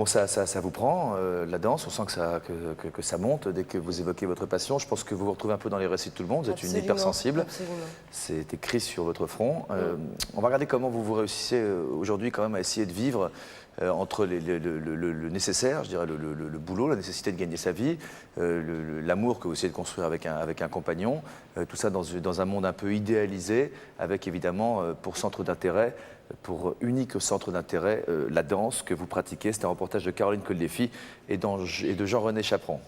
Bon, ça vous prend, la danse, on sent que ça monte dès que vous évoquez votre passion. Je pense que vous vous retrouvez un peu dans les récits de tout le monde, vous êtes une hypersensible. Absolument. C'est écrit sur votre front. On va regarder comment vous réussissez aujourd'hui quand même à essayer de vivre entre le nécessaire, je dirais le boulot, la nécessité de gagner sa vie, l'amour que vous essayez de construire avec un compagnon, tout ça dans un monde un peu idéalisé, avec évidemment pour centre d'intérêt, pour unique centre d'intérêt, la danse que vous pratiquez. C'est un reportage de Caroline Coldefi et de Jean-René Chaperon.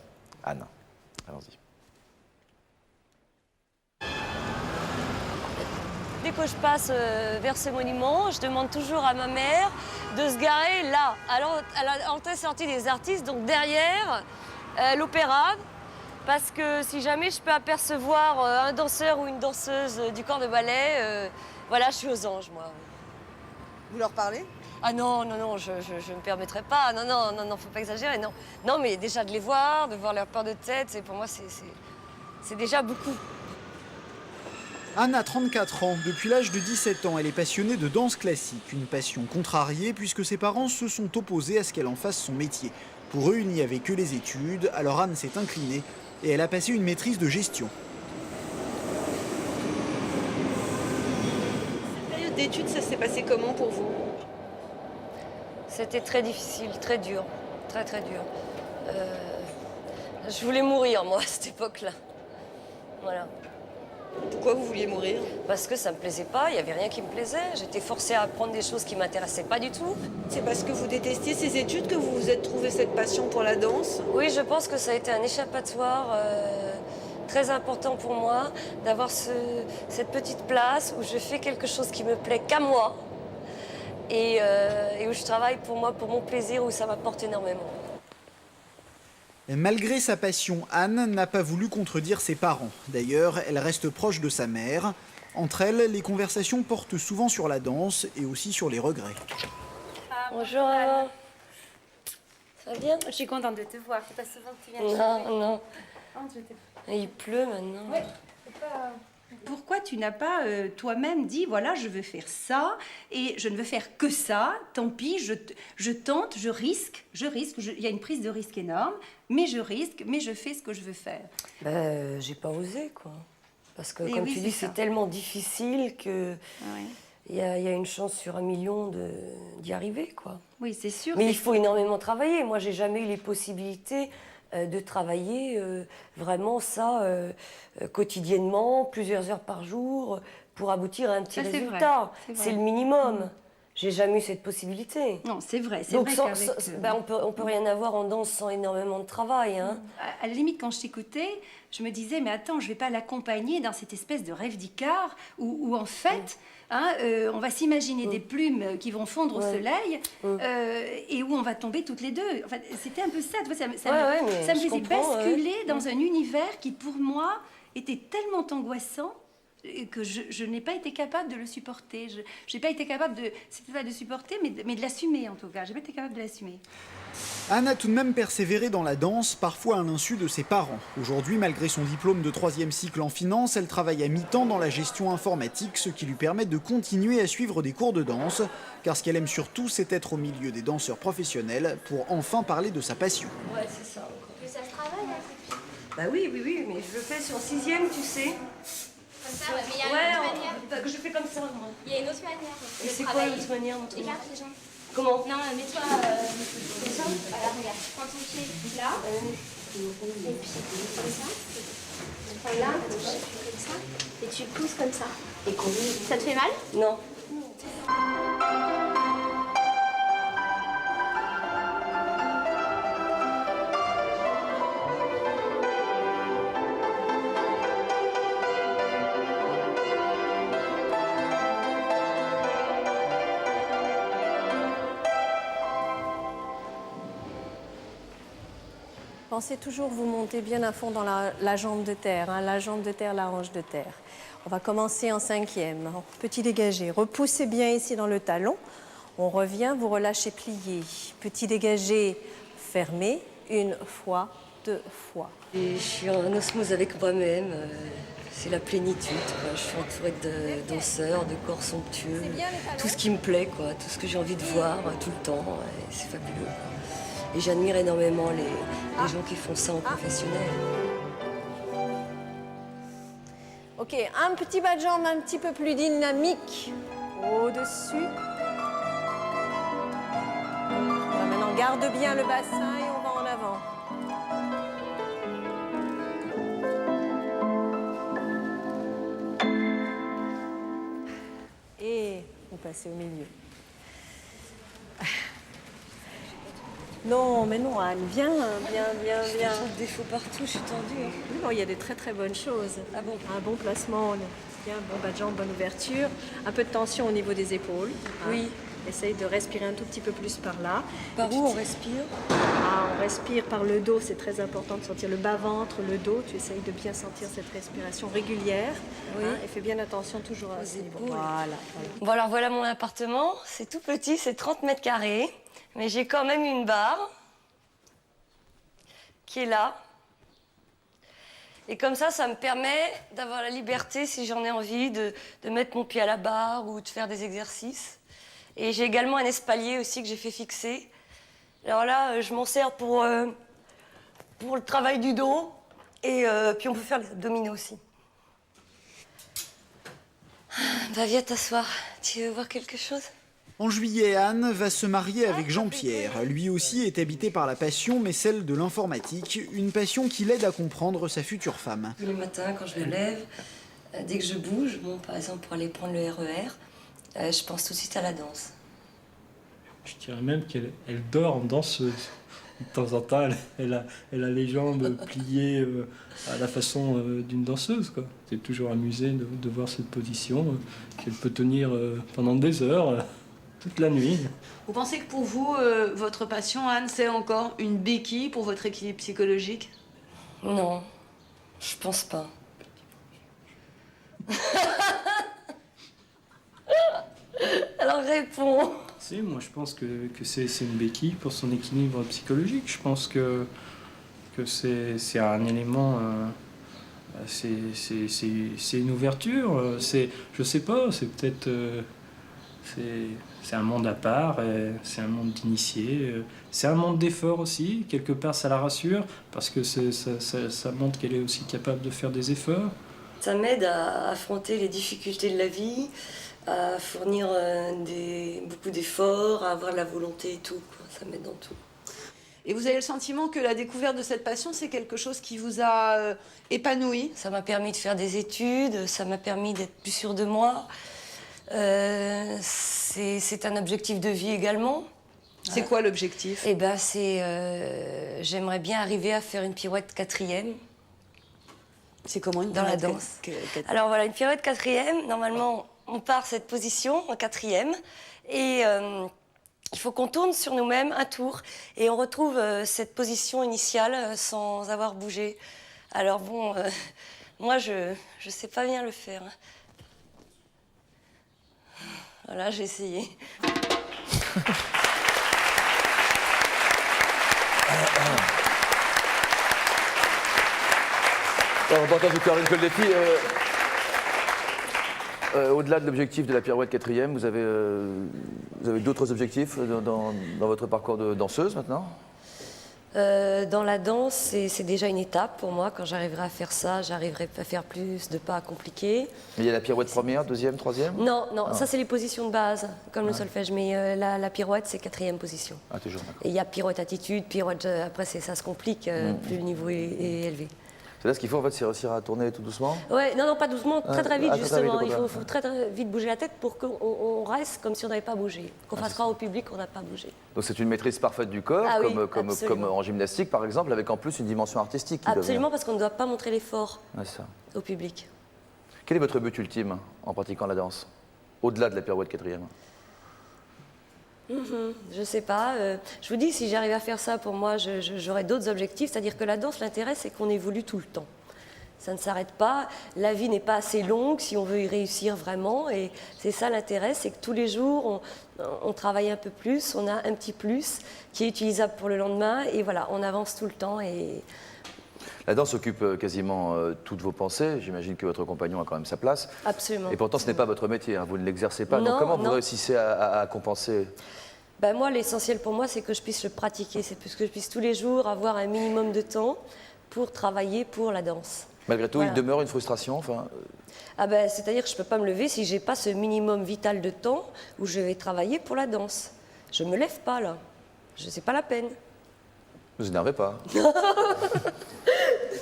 Anne, allons-y. Dès que je passe vers ces monuments, je demande toujours à ma mère de se garer là, à l'entrée sortie des artistes, donc derrière l'opéra, parce que si jamais je peux apercevoir un danseur ou une danseuse du corps de ballet, voilà, je suis aux anges, moi. Vous leur parlez? Ah non, non, non, je ne me permettrai pas. Non, non, non, non, faut pas exagérer, non. Non, mais déjà de les voir, de voir leur peur de tête, pour moi, c'est déjà beaucoup. Anne a 34 ans. Depuis l'âge de 17 ans, elle est passionnée de danse classique. Une passion contrariée puisque ses parents se sont opposés à ce qu'elle en fasse son métier. Pour eux, il n'y avait que les études, alors Anne s'est inclinée et elle a passé une maîtrise de gestion. Cette période d'études, ça s'est passé comment pour vous? C'était très difficile, très dur, très très dur. Je voulais mourir, moi, à cette époque-là. Voilà. Pourquoi vous vouliez mourir? Parce que ça me plaisait pas, il y avait rien qui me plaisait. J'étais forcée à apprendre des choses qui m'intéressaient pas du tout. C'est parce que vous détestiez ces études que vous vous êtes trouvé cette passion pour la danse? Oui, je pense que ça a été un échappatoire très important pour moi, d'avoir cette petite place où je fais quelque chose qui me plaît qu'à moi et où je travaille pour moi, pour mon plaisir, où ça m'apporte énormément. Et malgré sa passion, Anne n'a pas voulu contredire ses parents. D'ailleurs, elle reste proche de sa mère. Entre elles, les conversations portent souvent sur la danse et aussi sur les regrets. Bonjour. Ça va bien? Je suis contente de te voir. C'est pas souvent que tu viens. Non, non. Oh, Il pleut maintenant. Ouais. Pourquoi tu n'as pas toi-même dit, voilà, je veux faire ça et je ne veux faire que ça, tant pis, je tente, je risque, il y a une prise de risque énorme, mais je risque, mais je fais ce que je veux faire. Ben, j'ai pas osé, quoi. Parce que, Et comme oui, tu dis, c'est ça. c'est tellement difficile que Ouais. il y a une chance sur 1 million d'y arriver, quoi. Oui, c'est sûr. Mais il faut énormément travailler. Moi, j'ai jamais eu les possibilités de travailler vraiment ça quotidiennement, plusieurs heures par jour, pour aboutir à un petit Ça, c'est résultat. vrai. C'est le minimum. J'ai jamais eu cette possibilité. Non, c'est vrai. C'est Donc, vrai ben, on peut rien avoir en danse sans énormément de travail. Hein. À la limite, quand je t'écoutais, je me disais, mais attends, je vais pas l'accompagner dans cette espèce de rêve d'Icare où en fait, on va s'imaginer des plumes qui vont fondre au soleil et où on va tomber toutes les deux. Enfin, c'était un peu ça, tu vois, ça me faisait basculer dans un univers qui, pour moi, était tellement angoissant que je n'ai pas été capable de le supporter. Je n'ai pas été capable de... C'était pas de supporter, mais de l'assumer, en tout cas. Je n'ai pas été capable de l'assumer. Anne a tout de même persévéré dans la danse, parfois à l'insu de ses parents. Aujourd'hui, malgré son diplôme de 3e cycle en finance, elle travaille à mi-temps dans la gestion informatique, ce qui lui permet de continuer à suivre des cours de danse, car ce qu'elle aime surtout, c'est être au milieu des danseurs professionnels pour enfin parler de sa passion. Ouais, c'est ça. Mais ça se travaille, hein, c'est pire. Bah oui, mais je le fais sur 6e, tu sais. Comme ça, ouais. Mais il y a une autre manière. Je fais comme ça, moi. Il y a une autre manière. Et c'est quoi travailler. l'autre manière dans ton Écarte les jambes. Comment? Non, mets-toi comme ça. Voilà, regarde. Prends ton pied là. Et puis comme ça. Tu prends là, tu appuies comme ça. Et tu pousses comme ça. Et combien? Ça te fait mal? Non. Pensez toujours vous monter bien à fond dans la jambe de terre, hein, la jambe de terre, la hanche de terre. On va commencer en 5e. Petit dégagé. Repoussez bien ici dans le talon. On revient, vous relâchez, pliez. Petit dégagé, fermé. 1 fois, 2 fois. Et je suis en osmose avec moi-même. C'est la plénitude, quoi. Je suis entourée de danseurs, de corps somptueux. Tout ce qui me plaît, quoi. Tout ce que j'ai envie de voir tout le temps. Et c'est fabuleux, quoi. Et j'admire énormément les gens qui font ça en professionnel. Ok, un petit bas de jambe un petit peu plus dynamique au-dessus. Voilà, maintenant, garde bien le bassin et on va en avant. Et vous passez au milieu. Non, mais non, Anne, viens. J'ai des défauts partout, je suis tendue. Non, il y a des très très bonnes choses. Ah bon? Un bon placement, bien, bon bas de jambe, bonne ouverture. Un peu de tension au niveau des épaules. Oui. Essaye de respirer un tout petit peu plus par là. Par où on respire? On respire par le dos, c'est très important de sentir le bas-ventre, le dos. Tu essayes de bien sentir cette respiration régulière. Oui. Et fais bien attention toujours à ce niveau. épaules. Voilà. Bon, alors voilà mon appartement. C'est tout petit, c'est 30 mètres carrés. Mais j'ai quand même une barre qui est là. Et comme ça me permet d'avoir la liberté, si j'en ai envie, de mettre mon pied à la barre ou de faire des exercices. Et j'ai également un espalier aussi que j'ai fait fixer. Alors là, je m'en sers pour le travail du dos. Et puis on peut faire les abdominaux aussi. Bah viens t'asseoir. Tu veux voir quelque chose ? En juillet, Anne va se marier avec Jean-Pierre. Lui aussi est habité par la passion, mais celle de l'informatique. Une passion qui l'aide à comprendre sa future femme. Tous les matins, quand je me lève, dès que je bouge, bon, par exemple pour aller prendre le RER, je pense tout de suite à la danse. Je dirais même qu'elle dort en danseuse. De temps en temps, elle a les jambes pliées à la façon d'une danseuse, quoi. C'est toujours amusé de voir cette position qu'elle peut tenir pendant des heures. Toute la nuit. Vous pensez que pour vous, votre passion, Anne, c'est encore une béquille pour votre équilibre psychologique? Non, je pense pas. Alors réponds. Si, moi je pense que c'est une béquille pour son équilibre psychologique. Je pense que c'est un élément, c'est une ouverture. Je sais pas, c'est peut-être... C'est un monde à part, c'est un monde d'initiés, c'est un monde d'effort aussi, quelque part ça la rassure, parce que ça montre qu'elle est aussi capable de faire des efforts. Ça m'aide à affronter les difficultés de la vie, à fournir beaucoup d'efforts, à avoir de la volonté et tout, quoi. Ça m'aide dans tout. Et vous avez le sentiment que la découverte de cette passion, c'est quelque chose qui vous a épanoui? Ça m'a permis de faire des études, ça m'a permis d'être plus sûre de moi. C'est un objectif de vie également. C'est quoi l'objectif? Eh ben, j'aimerais bien arriver à faire une pirouette 4e. C'est comment une dans la pirouette danse? Alors voilà, une pirouette 4e, normalement, on part cette position en 4e et il faut qu'on tourne sur nous-mêmes un tour et on retrouve cette position initiale sans avoir bougé. Alors bon, moi, je sais pas bien le faire. Voilà, j'ai essayé. Reportage de Caroline Coldefy. Au-delà de l'objectif de la pirouette 4e, vous avez d'autres objectifs dans votre parcours de danseuse maintenant? Dans la danse, c'est déjà une étape pour moi. Quand j'arriverai à faire ça, j'arriverai à faire plus de pas compliqués. Mais il y a la pirouette première, deuxième, troisième? Non, ça c'est les positions de base, comme le solfège. Mais la pirouette, c'est 4e position. Ah, toujours, d'accord. Et il y a pirouette attitude, pirouette... après, ça se complique, plus le niveau est élevé. C'est là ce qu'il faut, en fait, c'est réussir à tourner tout doucement? Ouais, non, pas doucement, très très vite, très, très justement. vite, Il faut très vite bouger la tête pour qu'on reste comme si on n'avait pas bougé. Qu'on fasse croire au public qu'on n'a pas bougé. Donc c'est une maîtrise parfaite du corps, Ah oui, comme en gymnastique, par exemple, avec en plus une dimension artistique qui Absolument, parce qu'on ne doit pas montrer l'effort ça. au public. Quel est votre but ultime en pratiquant la danse, au-delà de la pirouette 4e? Je sais pas. Je vous dis, si j'arrive à faire ça, pour moi, j'aurai d'autres objectifs. C'est-à-dire que la danse, l'intérêt, c'est qu'on évolue tout le temps. Ça ne s'arrête pas. La vie n'est pas assez longue si on veut y réussir vraiment. Et c'est ça l'intérêt, c'est que tous les jours, on travaille un peu plus, on a un petit plus qui est utilisable pour le lendemain. Et voilà, on avance tout le temps. Et... La danse occupe quasiment toutes vos pensées. J'imagine que votre compagnon a quand même sa place. Absolument. Et pourtant, ce n'est pas votre métier, hein. Vous ne l'exercez pas. Non, Donc comment vous non. réussissez à compenser? Ben moi, l'essentiel pour moi, c'est que je puisse le pratiquer, c'est que je puisse tous les jours avoir un minimum de temps pour travailler pour la danse. Malgré tout, Voilà. il demeure une frustration, enfin... Ah ben, c'est-à-dire que je ne peux pas me lever si je n'ai pas ce minimum vital de temps où je vais travailler pour la danse. Je ne me lève pas, là. C'est pas la peine. Ne vous énervez pas.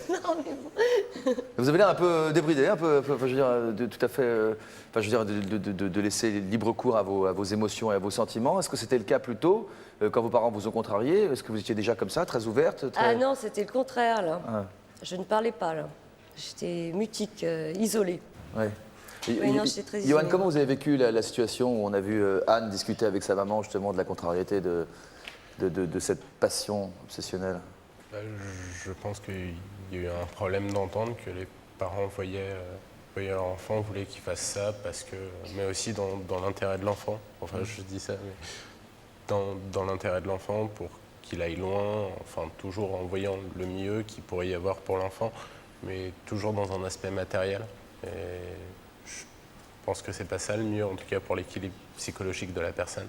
Non, mais bon. Vous avez l'air un peu débridé, un peu, enfin, je veux dire, tout à fait, enfin, je veux dire, de laisser libre cours à vos émotions et à vos sentiments. Est-ce que c'était le cas plus tôt, quand vos parents vous ont contrarié? Est-ce que vous étiez déjà comme ça, très ouverte, très... Ah non, c'était le contraire, là. Ah. Je ne parlais pas, là. J'étais mutique, isolée. Ouais. Oui, non, j'étais très Johan, isolée. comment vous avez vécu la situation où on a vu Anne discuter avec sa maman justement de la contrariété de cette passion obsessionnelle? Je pense qu'il y a eu un problème d'entendre, que les parents voyaient leur enfant, voulaient qu'il fasse ça, mais aussi dans l'intérêt de l'enfant. Enfin, je dis ça, mais dans l'intérêt de l'enfant, pour qu'il aille loin, enfin, toujours en voyant le mieux qu'il pourrait y avoir pour l'enfant, mais toujours dans un aspect matériel. Et je pense que c'est pas ça le mieux, en tout cas pour l'équilibre psychologique de la personne.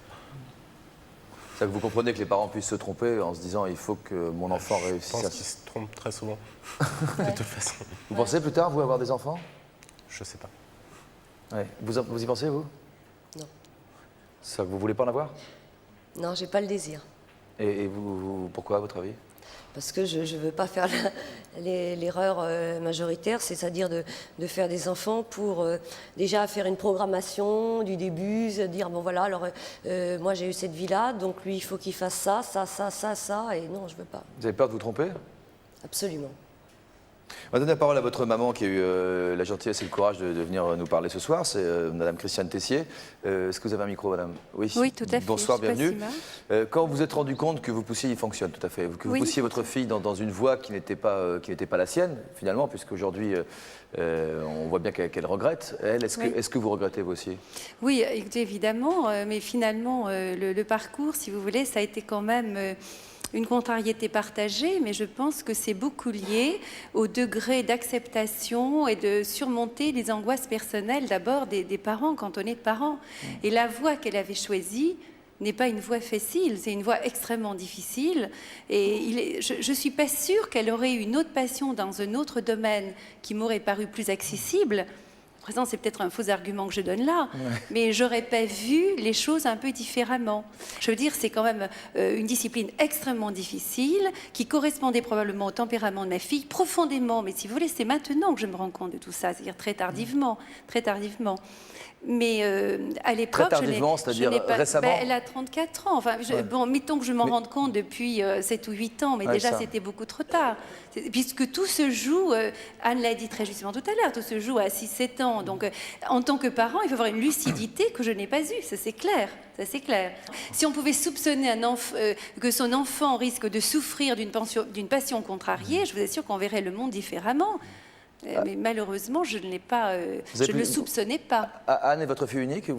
C'est que vous comprenez que les parents puissent se tromper en se disant il faut que mon enfant réussisse. Je pense qu'ils se trompent très souvent, de toute façon. Vous pensez plus tard, vous, avoir des enfants? Je sais pas. Ouais. Vous y pensez, vous? Non. C'est ça que vous voulez pas en avoir? Non, j'ai pas le désir. Et vous, pourquoi, à votre avis? Parce que je ne veux pas faire l'erreur majoritaire, c'est-à-dire de faire des enfants pour déjà faire une programmation du début, se dire, bon voilà, alors moi j'ai eu cette vie-là, donc lui il faut qu'il fasse ça, ça, ça, ça, ça, et non, je ne veux pas. Vous avez peur de vous tromper? Absolument. On va donner la parole à votre maman qui a eu la gentillesse et le courage de venir nous parler ce soir, c'est Madame Christiane Tessier. Est-ce que vous avez un micro, Madame? Oui, tout à fait. Bonsoir, Je sais pas bienvenue. si mal. Quand vous vous êtes rendu compte que vous poussiez, il fonctionne tout à fait, que vous Oui. poussiez votre fille dans une voie qui n'était pas la sienne, finalement, puisqu'aujourd'hui, on voit bien qu'elle regrette. Elle, est-ce que vous regrettez, vous aussi? Oui, évidemment, mais finalement, le parcours, si vous voulez, ça a été quand même une contrariété partagée, mais je pense que c'est beaucoup lié au degré d'acceptation et de surmonter les angoisses personnelles d'abord des parents quand on est parent. Et la voie qu'elle avait choisie n'est pas une voie facile, c'est une voie extrêmement difficile. Et je ne suis pas sûre qu'elle aurait eu une autre passion dans un autre domaine qui m'aurait paru plus accessible. À présent, c'est peut-être un faux argument que je donne là, mais j'aurais pas vu les choses un peu différemment. Je veux dire, c'est quand même une discipline extrêmement difficile, qui correspondait probablement au tempérament de ma fille, profondément, mais si vous voulez, c'est maintenant que je me rends compte de tout ça, c'est-à-dire très tardivement, très tardivement. Mais à l'époque, Très tardivement, c'est-à-dire récemment. Ben, elle a 34 ans. Enfin, bon, mettons que je m'en rende compte depuis 7 ou 8 ans, mais Ouais, déjà ça. c'était beaucoup trop tard. Puisque tout se joue, Anne l'a dit très justement tout à l'heure, tout se joue à 6-7 ans. Donc, en tant que parent, il faut avoir une lucidité que je n'ai pas eue, ça c'est clair. Ça, c'est clair. Si on pouvait soupçonner que son enfant risque de souffrir d'une passion contrariée, je vous assure qu'on verrait le monde différemment. Mais malheureusement, je ne l'ai pas, je ne le soupçonnais pas. Anne est votre fille unique?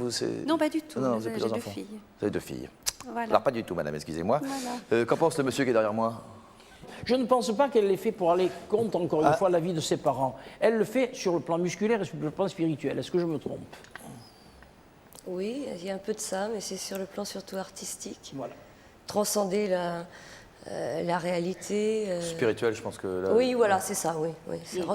Non, pas du tout. Non, vous avez J'ai plusieurs 2 enfants. filles. Vous avez 2 filles. Voilà. Alors, pas du tout, madame, excusez-moi. Voilà. Qu'en pense le monsieur qui est derrière moi? Je ne pense pas qu'elle l'ait fait pour aller contre, encore une fois, la vie de ses parents. Elle le fait sur le plan musculaire et sur le plan spirituel. Est-ce que je me trompe? Oui, il y a un peu de ça, mais c'est sur le plan surtout artistique. Voilà. Transcender la réalité. Spirituel, je pense que là... Oui, voilà, c'est ça, oui.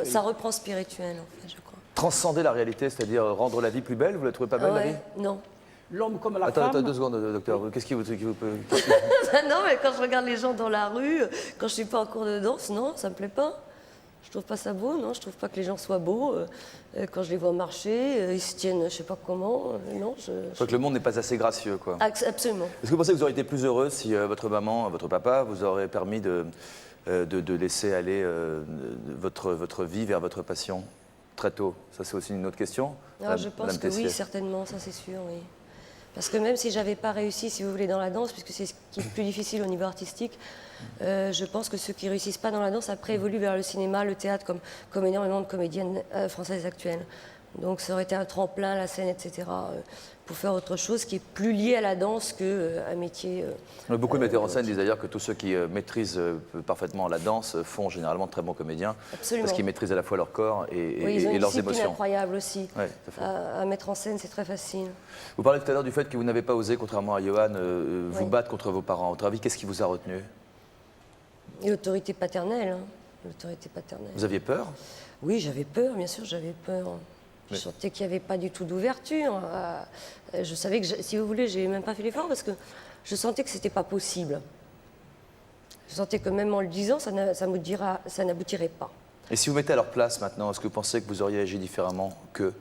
Ça reprend spirituel, en fait, je crois. Transcender la réalité, c'est-à-dire rendre la vie plus belle, vous la trouvez pas belle, la vie? Non. L'homme comme la Attends, femme... 2 secondes, docteur. Qu'est-ce qui vous peut... Non, mais quand je regarde les gens dans la rue, quand je suis pas en cours de danse, non, ça me plaît pas. Je trouve pas ça beau, non, je trouve pas que les gens soient beaux. Quand je les vois marcher, ils se tiennent, je sais pas comment, non. Je crois que le monde n'est pas assez gracieux, quoi. Absolument. Est-ce que vous pensez que vous auriez été plus heureuse si votre maman, votre papa vous aurait permis de laisser aller votre vie vers votre passion très tôt? Ça, c'est aussi une autre question. Je pense que oui, certainement, ça c'est sûr, oui. Parce que même si j'avais pas réussi, si vous voulez, dans la danse, puisque c'est ce qui est le plus difficile au niveau artistique, je pense que ceux qui réussissent pas dans la danse, après évoluent vers le cinéma, le théâtre, comme énormément de comédiennes françaises actuelles. Donc ça aurait été un tremplin, la scène, etc., pour faire autre chose qui est plus lié à la danse qu'un métier. Beaucoup de metteurs en scène disent d'ailleurs que tous ceux qui maîtrisent parfaitement la danse font généralement de très bons comédiens. Absolument. Parce qu'ils maîtrisent à la fois leur corps et, Oui, ils ont et une leurs discipline émotions. incroyable aussi. Ouais, tout à fait. À mettre en scène, c'est très facile. Vous parlez tout à l'heure du fait que vous n'avez pas osé, contrairement à Johan, vous battre contre vos parents. À votre avis, qu'est-ce qui vous a retenu? Et l'autorité paternelle. Hein. L'autorité paternelle. Vous aviez peur? Oui, j'avais peur, bien sûr, j'avais peur. Je sentais qu'il n'y avait pas du tout d'ouverture. Je savais que, si vous voulez, j'ai même pas fait l'effort parce que je sentais que c'était pas possible. Je sentais que même en le disant, ça n'aboutirait pas. Et si vous mettez à leur place maintenant, est-ce que vous pensez que vous auriez agi différemment qu'eux?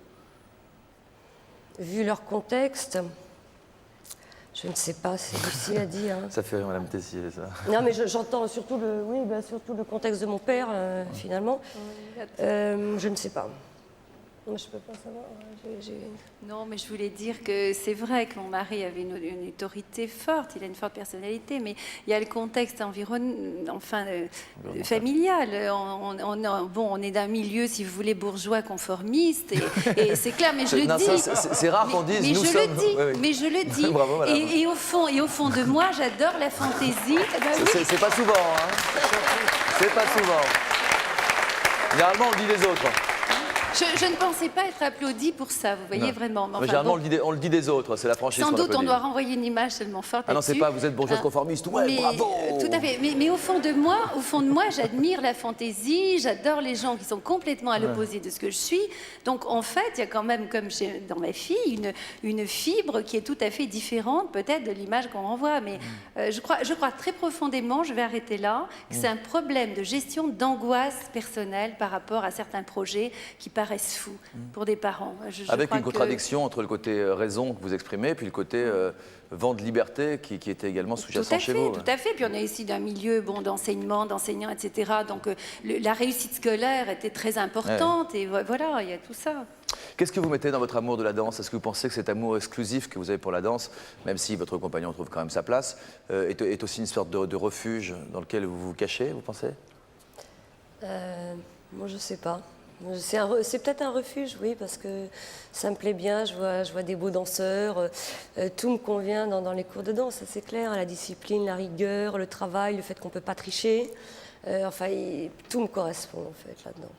Vu leur contexte, je ne sais pas, c'est difficile à dire. Hein. Ça fait rire, Madame Tessier, ça. Non, mais j'entends surtout surtout le contexte de mon père, finalement. Je ne sais pas. Je ne peux pas savoir. Non, mais je voulais dire que c'est vrai que mon mari avait une autorité forte, il a une forte personnalité, mais il y a le contexte familial. On est d'un milieu, si vous voulez, bourgeois conformiste, et c'est clair, mais je le dis. C'est rare qu'on dise, nous sommes... Mais je le dis. Bravo, madame. Et au fond de moi, j'adore la fantaisie. C'est pas souvent, hein. C'est pas souvent. Généralement, on le dit des autres. Je ne pensais pas être applaudie pour ça, vous voyez, vraiment. Mais enfin, généralement, on le dit des autres, c'est la franchise. Sans qu'on doute, on applaudit. doit renvoyer une image tellement forte. Ah non, c'est pas, vous êtes bourgeoise conformiste, ouais, bravo. Tout à fait. Mais au fond de moi, j'admire la fantaisie, j'adore les gens qui sont complètement à l'opposé de ce que je suis. Donc, en fait, il y a quand même, comme dans ma fille, une fibre qui est tout à fait différente, peut-être, de l'image qu'on renvoie. Mais je crois très profondément, je vais arrêter là, que c'est un problème de gestion d'angoisse personnelle par rapport à certains projets qui paraissent fous pour des parents. Avec une contradiction entre le côté raison que vous exprimez, puis le côté vent de liberté qui était également sous-jacent chez vous. Tout à fait. Puis on est ici d'un milieu d'enseignement, d'enseignants, etc. Donc la réussite scolaire était très importante. Et voilà, il y a tout ça. Qu'est-ce que vous mettez dans votre amour de la danse? Est-ce que vous pensez que cet amour exclusif que vous avez pour la danse, même si votre compagnon trouve quand même sa place, est aussi une sorte de refuge dans lequel vous vous cachez, vous pensez? Moi, je ne sais pas. C'est peut-être un refuge, oui, parce que ça me plaît bien, je vois des beaux danseurs, tout me convient dans les cours de danse, c'est clair, la discipline, la rigueur, le travail, le fait qu'on ne peut pas tricher, tout me correspond en fait là-dedans.